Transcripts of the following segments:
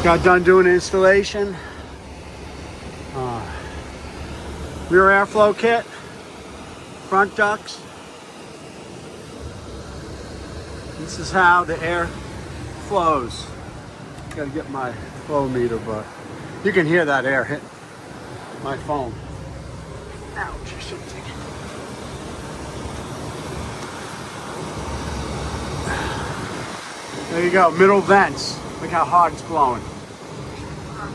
Just got done doing the installation. Rear airflow kit, front ducts. This is how the air flows. Gotta get my flow meter, but you can hear that air hit my phone. Ouch, I shouldn't take it. There you go, middle vents. Look how hard it's blowing.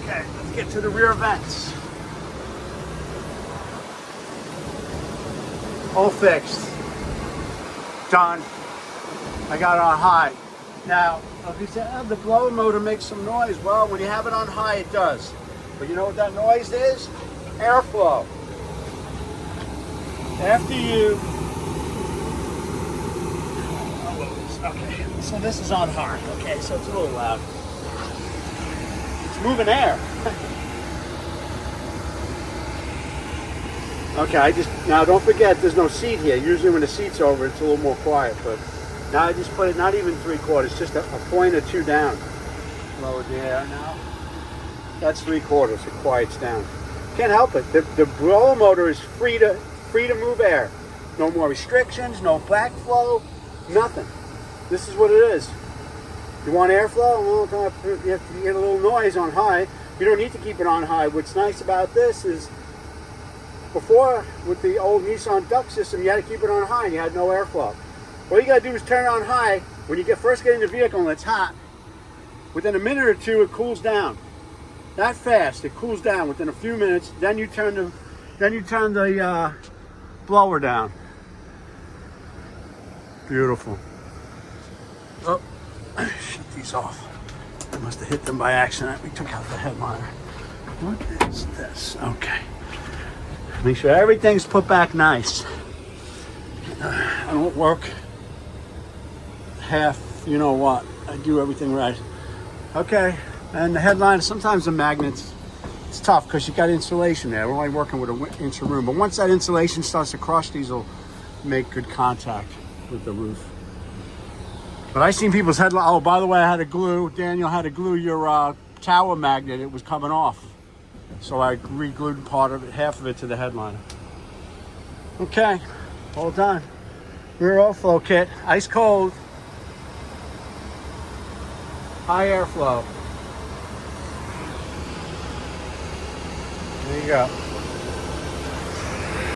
Okay, let's get to the rear vents. All fixed. Done. I got it on high. Now, if you say, oh, the blower motor makes some noise. Well, when you have it on high, it does. But you know what that noise is? Airflow. After you... Okay, so this is on high. Okay, so it's a little loud. It's moving air. Okay, now don't forget there's no seat here. Usually when the seat's over, it's a little more quiet, but now I just put it not even 3/4, just a point or two down. Lower the air now. That's 3/4, it quiets down. Can't help it. The blower motor is free to move air. No more restrictions, no backflow, nothing. This is what it is. You want airflow? Well, you have to get a little noise on high. You don't need to keep it on high. What's nice about this is before, with the old Nissan duct system, you had to keep it on high and you had no airflow. All you got to do is turn it on high. When you first get in the vehicle and it's hot, within a minute or two, it cools down. That fast, it cools down within a few minutes. Then you turn the blower down. Beautiful. Oh, shut these off. I must have hit them by accident. We took out the headliner. What is this? Okay. Make sure everything's put back nice. I don't work half, you know what. I do everything right. Okay, and the headliner, sometimes the magnets, it's tough because you got insulation there. We're only working with an inch of room. But once that insulation starts to crush, these will make good contact with the roof. But I seen people's headlight. Oh, by the way, Daniel had to glue your tower magnet. It was coming off. So I re-glued part of it, half of it to the headliner. Okay, all done. Rear airflow kit, ice cold. High airflow. There you go.